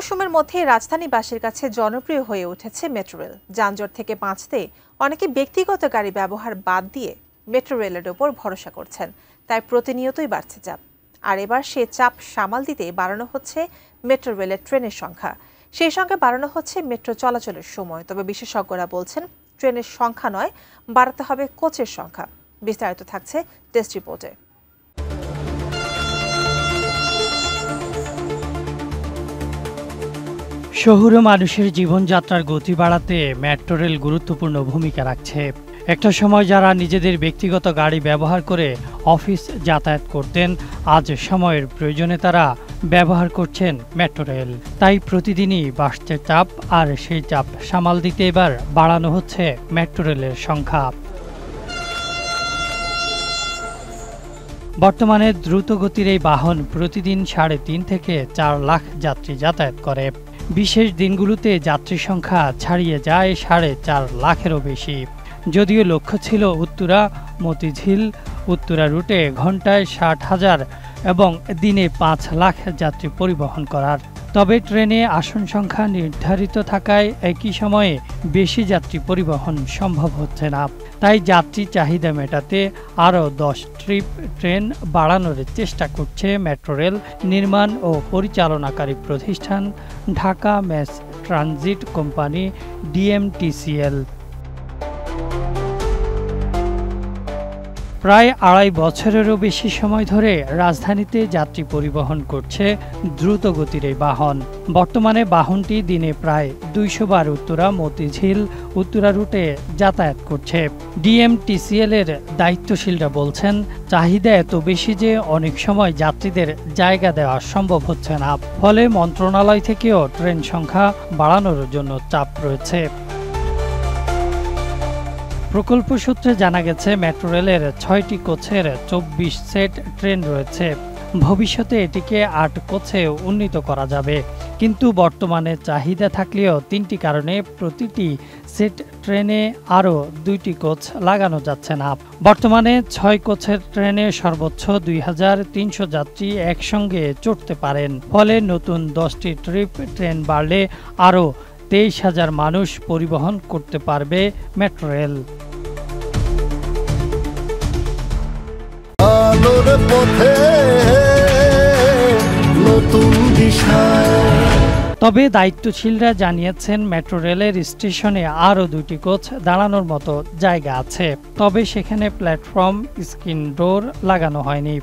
মৌসুমের মধ্যে রাজধানীবাসীর কাছে জনপ্রিয় হয়ে উঠেছে মেট্রো রেল। যানজট থেকে বাঁচতে অনেকে ব্যক্তিগত গাড়ি ব্যবহার বাদ দিয়ে মেট্রো রেলের ওপর ভরসা করছেন, তাই প্রতিনিয়তই বাড়ছে চাপ। আর এবার সে চাপ সামাল দিতে বাড়ানো হচ্ছে মেট্রো রেলের ট্রেনের সংখ্যা। সেই সঙ্গে বাড়ানো হচ্ছে মেট্রো চলাচলের সময়। তবে বিশেষজ্ঞরা বলছেন, ট্রেনের সংখ্যা নয়, বাড়াতে হবে কোচের সংখ্যা। বিস্তারিত থাকছে টেস্ট রিপোর্টে। শহুরে মানুষের জীবনযাত্রার গতি বাড়াতে মেট্রো রেল গুরুত্বপূর্ণ ভূমিকা রাখছে। একটা সময় যারা নিজেদের ব্যক্তিগত গাড়ি ব্যবহার করে অফিস যাতায়াত করতেন, আজ সময়ের প্রয়োজনে তারা ব্যবহার করছেন মেট্রো রেল। তাই প্রতিদিনই বাড়ছে চাপ, আর সেই চাপ সামাল দিতে এবার বাড়ানো হচ্ছে মেট্রো রেলের সংখ্যা। বর্তমানে দ্রুতগতির এই বাহন প্রতিদিন 3.5 থেকে 4 লাখ যাত্রী যাতায়াত করে। বিশেষ দিনগুলোতে যাত্রী সংখ্যা ছাড়িয়ে যায় 4.5 লাখেরও বেশি। যদিও লক্ষ্য ছিল উত্তরা মতিঝিল উত্তরা রুটে ঘন্টায় 60,000 এবং দিনে 5 লাখ যাত্রী পরিবহন করার। তবে ট্রেনে আসন সংখ্যা নির্ধারিত থাকায় একই সময়ে বেশি যাত্রী পরিবহন সম্ভব হচ্ছে না। তাই যাত্রী চাহিদা মেটাতে আরও 10 ট্রিপ ট্রেন বাড়ানোর চেষ্টা করছে মেট্রো রেল নির্মাণ ও পরিচালনাকারী প্রতিষ্ঠান Dhaka mass transit company DMTCL। প্রায় 2.5 বছরেরও বেশি সময় ধরে রাজধানীতে যাত্রী পরিবহন করছে দ্রুতগতির এই বাহন। বর্তমানে বাহনটি দিনে প্রায় 200 বার উত্তরা মতিঝিল উত্তরা রুটে যাতায়াত করছে। DMTCL এর দায়িত্বশীলরা বলছেন, চাহিদা এত বেশি যে অনেক সময় যাত্রীদের জায়গা দেওয়া সম্ভব হচ্ছে না। ফলে মন্ত্রণালয় থেকেও ট্রেন সংখ্যা বাড়ানোর জন্য চাপ রয়েছে। প্রকল্প সূত্রে জানা গেছে, মেট্রো রেলের 6টি কোচের 24 সেট ট্রেন রয়েছে। ভবিষ্যতে এটিকে 8 কোচে উন্নীত করা যাবে। কিন্তু বর্তমানে চাহিদা থাকলেও 3টি কারণে প্রতিটি সেট ট্রেনে আরও 2টি কোচ লাগানো যাচ্ছে না। বর্তমানে 6 কোচের ট্রেনে সর্বোচ্চ 2300 যাত্রী একসঙ্গে চড়তে পারেন। ফলে নতুন 10টি ট্রিপ ট্রেন বাড়লে আরও 23,000 মানুষ পরিবহন করতে পারবে মেট্রো রেল। তবে দায়িত্বশীলরা জানিয়েছেন, মেট্রো রেলের স্টেশনে আরও 2টি কোচ দাঁড়ানোর মতো জায়গা আছে। তবে সেখানে প্ল্যাটফর্ম স্ক্রিন ডোর লাগানো হয়নি।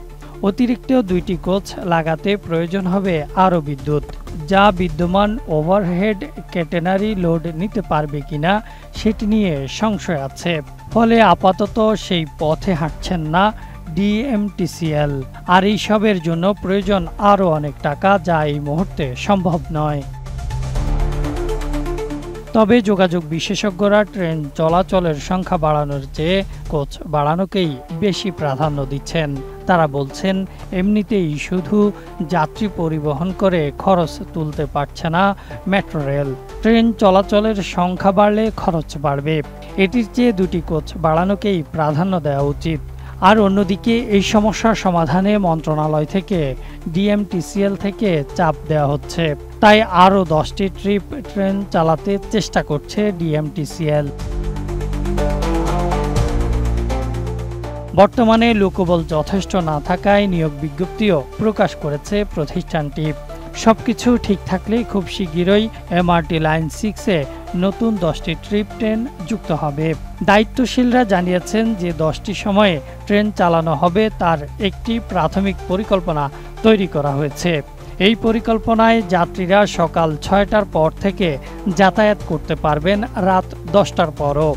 অতিরিক্ত 2টি কোচ লাগাতে প্রয়োজন হবে আরও বিদ্যুৎ, যা বিদ্যমান ওভারহেড ক্যাটেনারি লোড নিতে পারবে কিনা সেটি নিয়ে সংশয় আছে। ফলে আপাতত সেই পথে হাঁটছেন না DMTCL। আর এইসবের জন্য প্রয়োজন আরও অনেক টাকা, যা এই মুহূর্তে সম্ভব নয়। তবে যোগাযোগ বিশেষজ্ঞরা ট্রেন চলাচলের সংখ্যা বাড়ানোর চেয়ে কোচ বাড়ানোকেই বেশি প্রাধান্য দিচ্ছেন। তারা বলছেন, এমনিতেই শুধু যাত্রী পরিবহন করে খরচ তুলতে পারছে না মেট্রো রেল। ট্রেন চলাচলের সংখ্যা বাড়লে খরচ বাড়বে। এটির চেয়ে 2টি কোচ বাড়ানোকেই প্রাধান্য দেওয়া উচিত। আর অন্যদিকে এই সমস্যার সমাধানে মন্ত্রণালয় থেকে DMTCL থেকে চাপ দেওয়া হচ্ছে। তাই আরও 10টি ট্রিপ ট্রেন চালাতে চেষ্টা করছে DMTCL। বর্তমানে লোকবল যথেষ্ট না থাকায় নিয়োগ বিজ্ঞপ্তিও প্রকাশ করেছে প্রতিষ্ঠানটি। সবকিছু ঠিক থাকলে খুব শিগগিরই MRT লাইন 6-এ নতুন 10টি ট্রিপ ট্রেন যুক্ত হবে। দায়িত্বশীলরা জানিয়েছেন যে 10টি সময়ে ট্রেন চালানো হবে, তার একটি প্রাথমিক পরিকল্পনা তৈরি করা হয়েছে। এই পরিকল্পনায় যাত্রীরা সকাল 6টার পর থেকে যাতায়াত করতে পারবেন রাত 10টার পরও।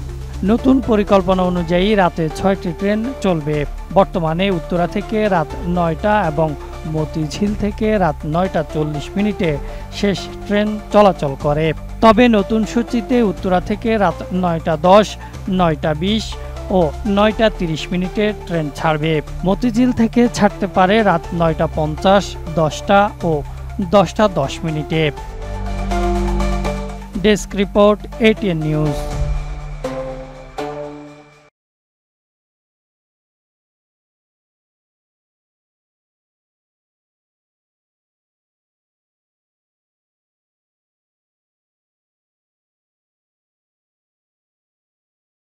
নতুন পরিকল্পনা অনুযায়ী রাতে 6টি ট্রেন চলবে। বর্তমানে উত্তরা থেকে রাত 9টা এবং মতিঝিল থেকে রাত 9টা 40 মিনিটে শেষ ট্রেন চলাচল করে। তবে নতুন সূচিতে উত্তরা থেকে রাত 9টা 10, 9টা 20 ও 9টা 30 মিনিটে ট্রেন ছাড়বে। মতিঝিল থেকে ছাড়তে পারে রাত 9টা 50, 10টা ও 10টা 10 মিনিটে। Desk report, ATN news.